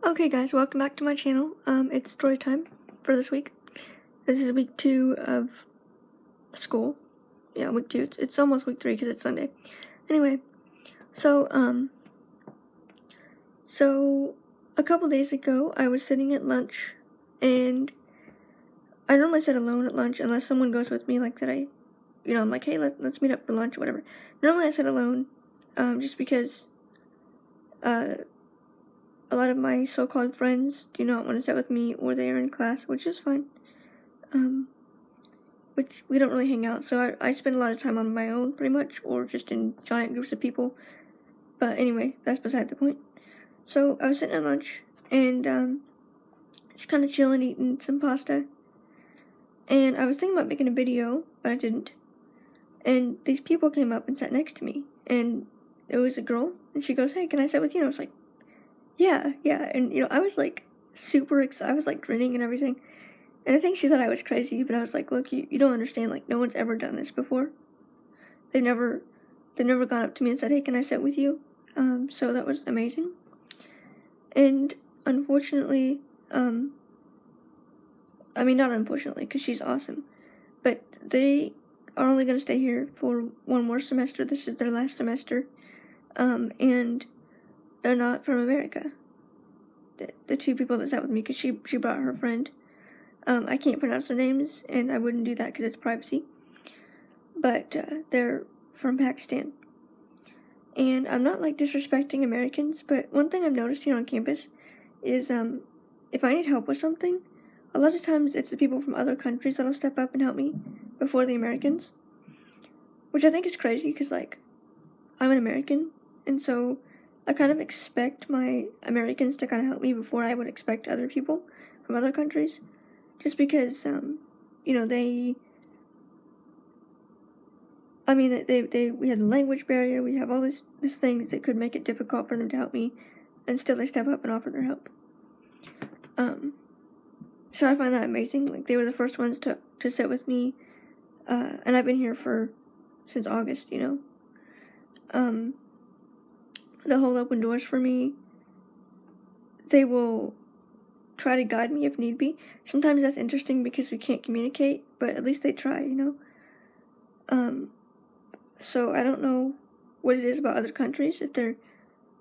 Okay guys, welcome back to my channel. It's story time for this week. This is week 2 of school. Yeah, week 2. It's almost week 3 because it's Sunday. Anyway, so a couple days ago, I was sitting at lunch, and I normally sit alone at lunch unless someone goes with me, like that I'm like, hey, let's meet up for lunch or whatever. Normally I sit alone, just because, a lot of my so-called friends do not want to sit with me, or they are in class, which is fine. Which we don't really hang out, so I spend a lot of time on my own, pretty much, or just in giant groups of people. But anyway, that's beside the point. So I was sitting at lunch, and just kind of chilling, eating some pasta. And I was thinking about making a video, but I didn't. And these people came up and sat next to me, and it was a girl, and she goes, "Hey, can I sit with you?" And I was like, yeah, and I was like super excited. I was like grinning and everything, and I think she thought I was crazy, but I was like, look, you don't understand, like, no one's ever done this before. They've never gone up to me and said, hey, can I sit with you? So that was amazing. And unfortunately, I mean, not unfortunately, because she's awesome, but they are only going to stay here for one more semester. This is their last semester, and they're not from America. The two people that sat with me, because she brought her friend. I can't pronounce their names, and I wouldn't do that because it's privacy. But they're from Pakistan. And I'm not like disrespecting Americans, but one thing I've noticed here on campus is if I need help with something, a lot of times it's the people from other countries that'll step up and help me before the Americans. Which I think is crazy because, like, I'm an American, and so I kind of expect my Americans to kind of help me before I would expect other people from other countries. Just because, we had the language barrier, we have all these things that could make it difficult for them to help me, and still they step up and offer their help. So I find that amazing. Like, they were the first ones to sit with me, and I've been here since August, They'll hold open doors for me. They will try to guide me if need be. Sometimes that's interesting because we can't communicate, but at least they try, So I don't know what it is about other countries, if they're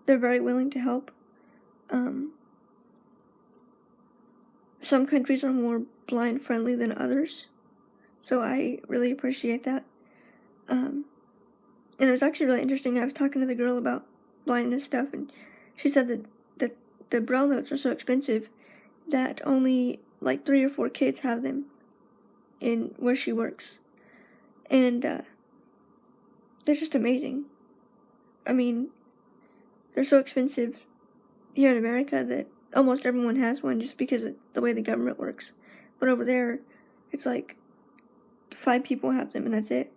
very willing to help. Some countries are more blind friendly than others, so I really appreciate that. And it was actually really interesting. I was talking to the girl about blindness stuff, and she said that the Braille notes are so expensive that only like 3 or 4 kids have them in where she works. And that's just amazing. I mean, they're so expensive here in America that almost everyone has one just because of the way the government works. But over there, it's like 5 people have them and that's it.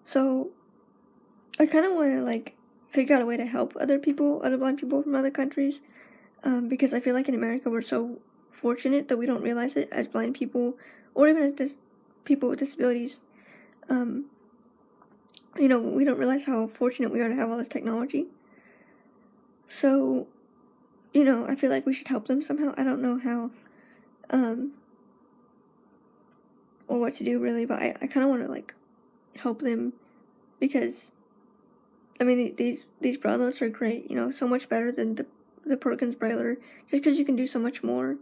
So I kind of want to like figure out a way to help other blind people from other countries, because I feel like in America we're so fortunate that we don't realize it as blind people, or even as people with disabilities. We don't realize how fortunate we are to have all this technology. So, I feel like we should help them somehow. I don't know how, or what to do really, but I kind of want to like help them, because I mean, these Braille notes are great, so much better than the Perkins Brailler, just because you can do so much more.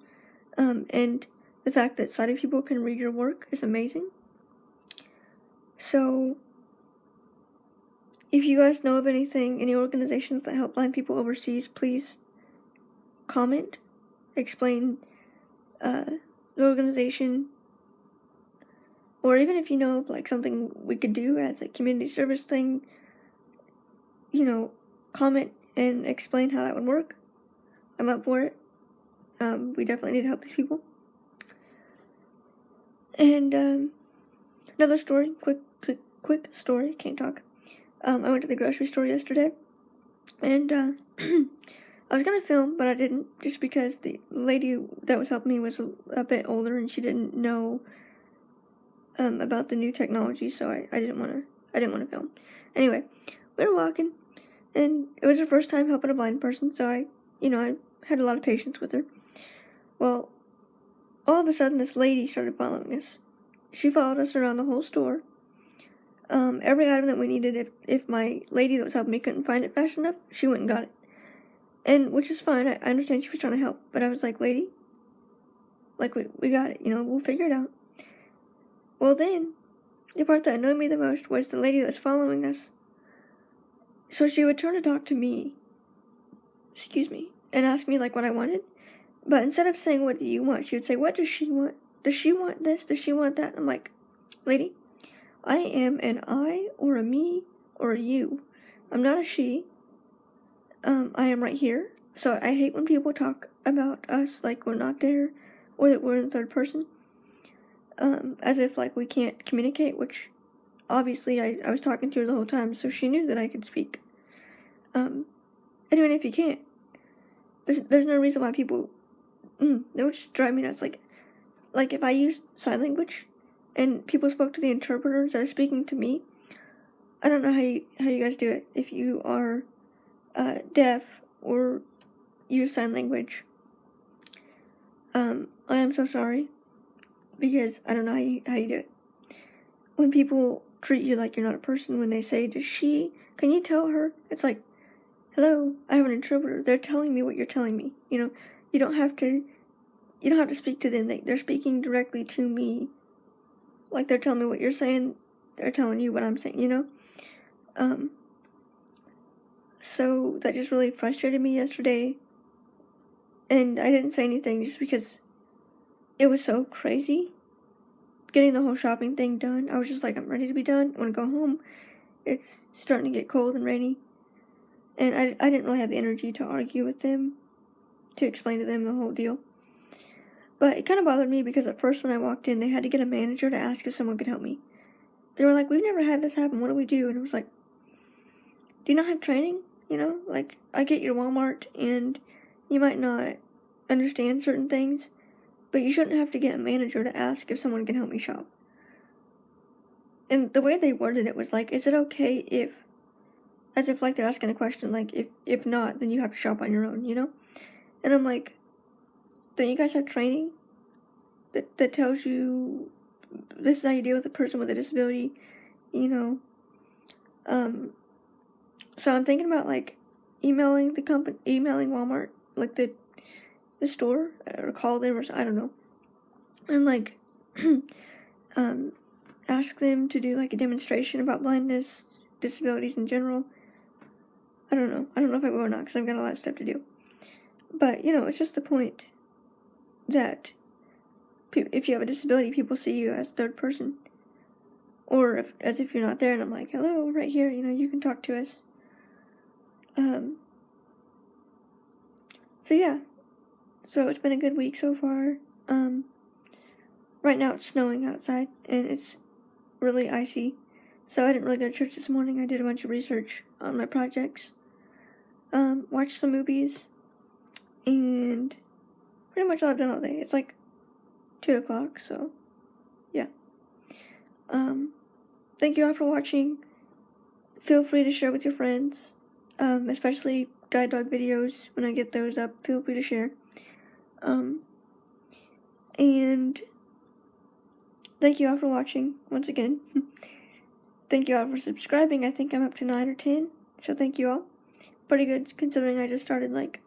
And the fact that sighted people can read your work is amazing. So, if you guys know of any organizations that help blind people overseas, please comment, explain the organization, or even if you know of like something we could do as a community service thing, comment and explain how that would work. I'm up for it. We definitely need to help these people. And another story, quick story, can't talk. I went to the grocery store yesterday, and I was gonna film, but I didn't, just because the lady that was helping me was a bit older, and she didn't know about the new technology, so I didn't want to film. Anyway, we were walking, and it was her first time helping a blind person, so I I had a lot of patience with her. Well, all of a sudden, this lady started following us. She followed us around the whole store. Every item that we needed, if my lady that was helping me couldn't find it fast enough, she went and got it. And which is fine. I understand she was trying to help, but I was like, lady, like we got it. We'll figure it out. Well, then the part that annoyed me the most was the lady that was following us. So she would turn to talk to me, and ask me like what I wanted. But instead of saying, what do you want? She would say, what does she want? Does she want this? Does she want that? I'm like, lady, I am an I or a me or a you. I'm not a she. I am right here. So I hate when people talk about us like we're not there or that we're in the third person. As if like we can't communicate, which obviously I was talking to her the whole time, so she knew that I could speak. And even if you can't, there's no reason why people, they would just drive me nuts. Like if I used sign language and people spoke to the interpreter instead of speaking to me, I don't know how you guys do it. If you are deaf or use sign language, I am so sorry, because I don't know how you do it. When people treat you like you're not a person, when they say, can you tell her? It's like, hello, I have an interpreter. They're telling me what you're telling me. You don't have to speak to them. They're speaking directly to me. Like they're telling me what you're saying. They're telling you what I'm saying, So that just really frustrated me yesterday. And I didn't say anything just because it was so crazy getting the whole shopping thing done. I was just like, I'm ready to be done. I want to go home. It's starting to get cold and rainy. And I didn't really have the energy to argue with them, to explain to them the whole deal. But it kind of bothered me because at first when I walked in, they had to get a manager to ask if someone could help me. They were like, we've never had this happen. What do we do? And I was like, do you not have training? Like I get you to Walmart and you might not understand certain things, but you shouldn't have to get a manager to ask if someone can help me shop. And the way they worded it was like, is it okay if, as if like they're asking a question, like if not, then you have to shop on your own, And I'm like, don't you guys have training that tells you this is how you deal with a person with a disability, So I'm thinking about like emailing Walmart, like the store, or call them, or I don't know, and like ask them to do like a demonstration about blindness, disabilities in general. I don't know if I will or not, because I've got a lot of stuff to do. But it's just the point that if you have a disability, people see you as third person, or as if you're not there. And I'm like, hello, right here. You can talk to us. So yeah. So it's been a good week so far. Right now it's snowing outside and it's really icy. So I didn't really go to church this morning. I did a bunch of research on my projects. Watched some movies. And pretty much all I've done all day. It's like 2 o'clock, so yeah. Thank you all for watching. Feel free to share with your friends. Especially guide dog videos. When I get those up, feel free to share. And thank you all for watching once again. Thank you all for subscribing. I think I'm up to 9 or 10. So thank you all. Pretty good considering I just started like,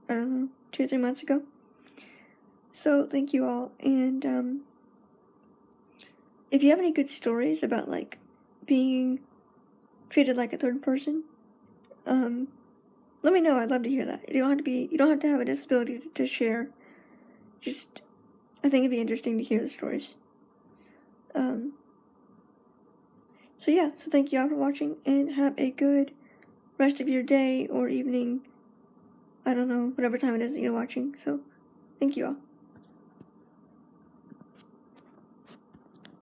I don't know, 2 or 3 months ago. So thank you all. And if you have any good stories about like being treated like a third person, let me know. I'd love to hear that. You don't have to have a disability to share. Just, I think it'd be interesting to hear the stories. So yeah, so thank you all for watching, and have a good rest of your day or evening. I don't know, whatever time it is that you're watching. So, thank you all.